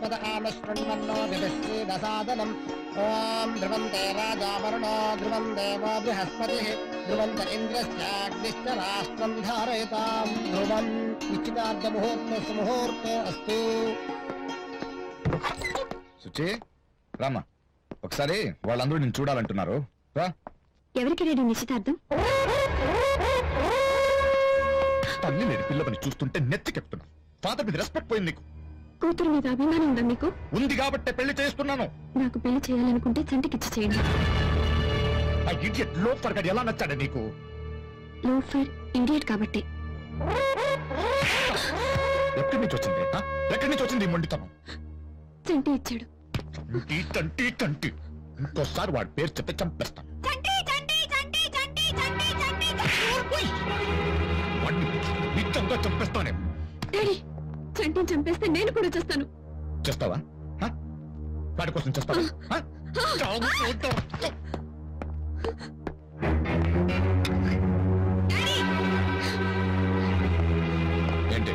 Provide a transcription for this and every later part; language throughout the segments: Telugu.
బ్రహస్పత ఆనశృణ్వన్నో దివిశ్రీదసాదనం ఓం ధ్రువంతే రాజావరుణో ధ్రువం దేవో బృహస్పతిః ధ్రువంత ఇంద్రస్యాగ్నిశ్చ రాష్ట్రం ధారయతాం ధ్రువం నిశ్చితార్థ ముహూర్త సుముహూర్తో అస్తు. సుచి రామా, ఒకసారి వాళ్ళందరూ నేను చూడాలంటున్నారు. ఎవరికి రెడీ నిశ్చితార్థం? తల్లి లేని పిల్లవని చూస్తుంటే నెత్తికెక్కుతున్నా. ఫాదర్ మీద రెస్పెక్ట్ పోయింది నీకు. కూతురు మీద అభిమానం ఉందా మీకు? ఉంది కాబట్టే పెళ్లి చేస్తున్నాను. నాకు పెళ్లి చేయాలనుకుంటే చంటికిచ్చి చేయండి. ఆ ఇడియట్ లోఫర్ గాడు ఎలా నచ్చాడు నీకు? లోఫర్ ఇడియట్ కాబట్టి. ఎక్కడి నుంచి వచ్చింది? ఎక్కడి నుంచి వచ్చింది ఈ మొండితనం? చంటి ఇచ్చాడు. తంటి తంటి ఇంకోసారి వాడి పేరు చెప్పి చంపేస్తాను. వాడిని నిజంగా చంపేస్తానే. డాడీ, చంటిని చంపేస్తే నేను కూడా చేస్తాను. చేస్తావా? వాడి కోసం చేస్తావా? ఏంటి?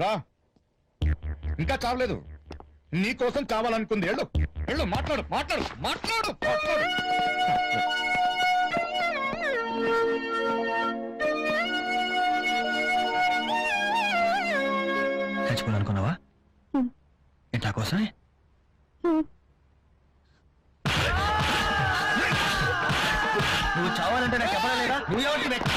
రా, ఇంకా చావలేదు. నీకోసం చావాలనుకుంది. వెళ్ళు వెళ్ళు, మాట్లాడు మాట్లాడు మాట్లాడు మాట్లాడు. చచ్చిపోవాలనుకున్నావా? ఏంటా కోసమే? నువ్వు చావాలంటే నాకు చెప్పలేదా? నువ్వు ఎవరికి వ్యక్తి?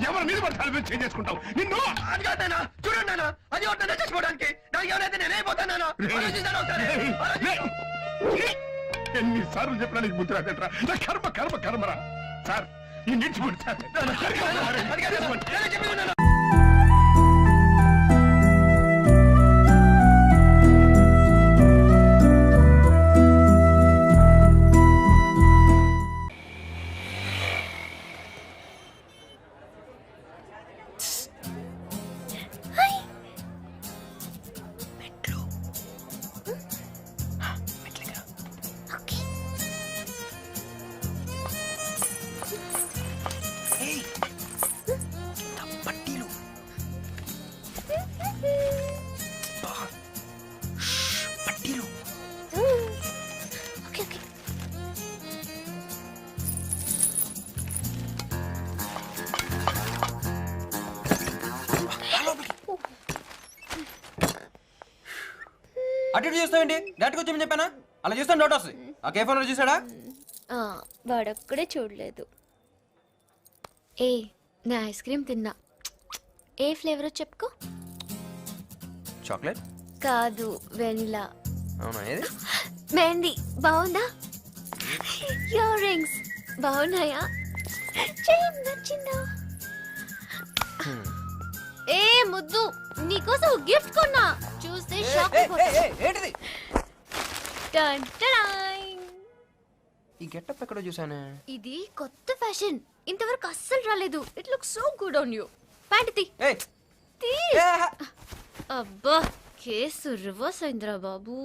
ఎవరి మీద పడతాను చేంజ్ చేసుకుంటావు. నిన్ను చూడండి, అది ఒకటి చచ్చిపోవడానికి నాకు ఎవరైతే నేనైపోతాను. ఎన్నిసార్లు చెప్పినా నీకు బుద్ధి రాదట్రా. నా కర్మ కర్మ కర్మరా. సార్ ఈ నిలిచిపోయి సార్ అటు చూస్తావేంటి? డైరెక్ట్ వచ్చి చెప్పానా? అలా చూస్తాను డౌట్ వస్తుంది. ఆ కేఫ్ ఓనర్ చూసాడా? వాడొక్కడే చూడలేదు. ఏ నా ఐస్ క్రీమ్ తిన్నా. ఏ ఫ్లేవర్ చెప్పుకో. చాక్లెట్ కాదు, వెనిలా. అవునా? ఏది? మెహందీ బాగుందా? ఇయర్ రింగ్స్ బాగున్నాయా? చైన్ నచ్చిందా? ఏ ముద్దు, నీకోసం గిఫ్ట్ కొన్నా. చూస్తే షాక్ ఏంటిది? టన్ టడైన్. ఈ గెటప్ ఎక్కడ చూసానే? ఇది కొత్త ఫ్యాషన్, ఇంతవరకు అస్సలు రాలేదు. It look so good on you. Pant తీ. తీ. అబ్బా, కేసు రివర్స్ అయిందిరా బాబు.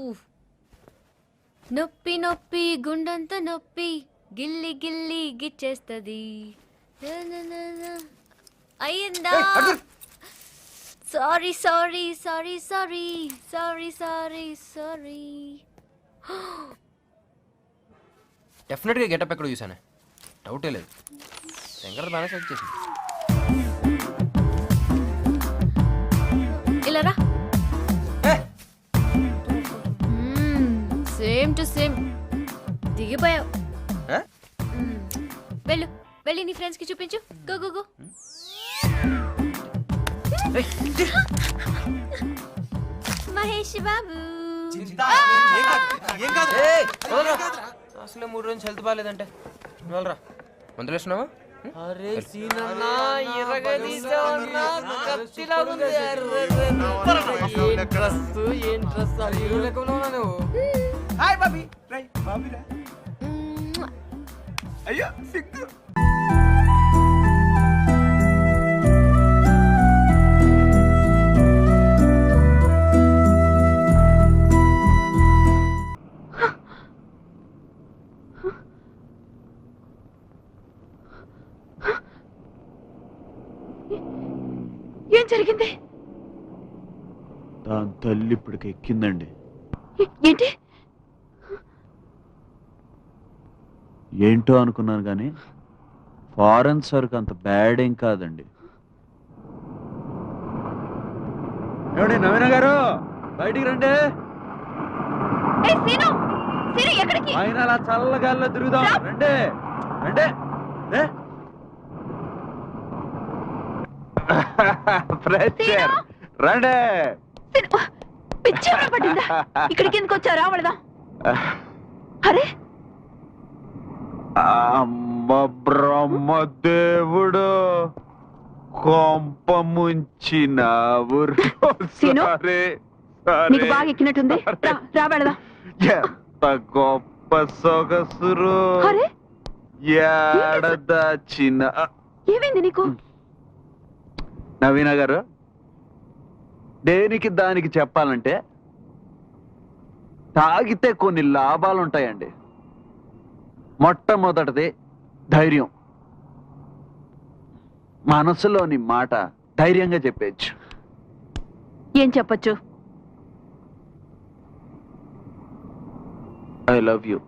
నొప్పి నొప్పి గుండంతా నొప్పి, గిల్లి గిల్లి గిచ్చేస్తది. అయ్యిందా? Sorry sorry sorry sorry sorry sorry sorry. Definite గా గెటప్ ఎక్కడ చూసానే, డౌటే లేదు. శంకర్ బాగా సెలెక్ట్ చేసింది. సేమ్ దిగిపోయావు ఆ? వెళ్ళు వెళ్ళి నీ ఫ్రెండ్స్ కి చూపించు go go go Mahesh Babu అసలే 3 రోజులు హెల్త్ బాగాలేదంటే వాళ్ళరా మందులు వేసినావా అరే సీనన్నా ఎర్రగదీసావన్నా కత్తిలా ఉంది ఏం డ్రెస్ హీరో లెక్క ఉన్నావు నువ్వు హాయ్ బాబీ రై బాబీ రా అయ్యో సిగ్గు ఏం జరిగింది? దాని తల్లి ఇప్పటికి ఎక్కిందండి. ఏంటి? ఏంటో అనుకున్నాను కానీ ఫారెన్ సరుకు అంత బ్యాడ్ ఏం కాదండి. ఏమండి నవీన గారు బయటికి రండి. ఆయన అలా చల్లగాల్లో తిరుగుదాం. రండి రండి. రండి. ఇక్కడికి ఎందుకు వచ్చారా? వెళదాం. అరే అమ్మ బ్రహ్మదేవుడు కొంప ముంచినావు. నీకు బాగా ఎక్కినట్టుంది. రా వెళదాం. ఎంత గొప్ప సొగసురు. అరే ఏడదాచిన. ఏమైంది నీకు? నవీన గారు దేనికి దానికి చెప్పాలంటే తాగితే కొన్ని లాభాలు ఉంటాయండి. మొట్టమొదటిది ధైర్యం. మనసులోని మాట ధైర్యంగా చెప్పచ్చు. ఏం చెప్పచ్చు? I love you.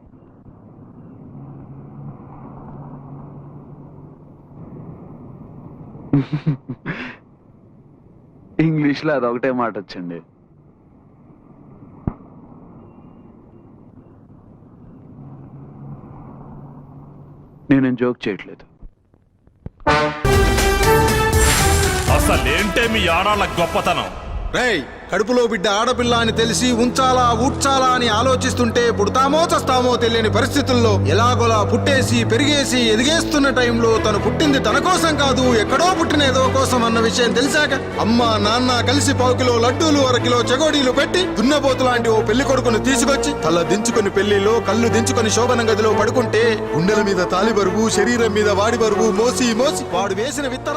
ఇంగ్లీష్లో అదొకటే మాట వచ్చండి. నేను జోక్ చేయట్లేదు. అసలేంటే మీ ఆడాళ్ళ గొప్పతనం? రేయ్, కడుపులో బిడ్డ ఆడపిల్ల అని తెలిసి ఉంచాలా ఊడ్చాలా అని ఆలోచిస్తుంటే పుడతామో చస్తామో తెలియని పరిస్థితుల్లో ఎలాగోలా పుట్టేసి పెరిగేసి ఎదిగేస్తున్న టైంలో తను పుట్టింది తన కోసం కాదు, ఎక్కడో పుట్టిన ఏదో కోసం అన్న విషయం తెలిసాక అమ్మ నాన్న కలిసి 1 కిలో లడ్డూలు 1 కిలో చెగోడీలు పెట్టి దున్నపోతు లాంటి ఓ పెళ్లి కొడుకును తీసుకొచ్చి తల దించుకుని పెళ్లిలో కళ్ళు దించుకుని శోభన గదిలో పడుకుంటే గుండెల మీద తాలి బరువు, శరీరం మీద వాడి బరువు మోసి మోసి వాడు వేసిన విత్తనం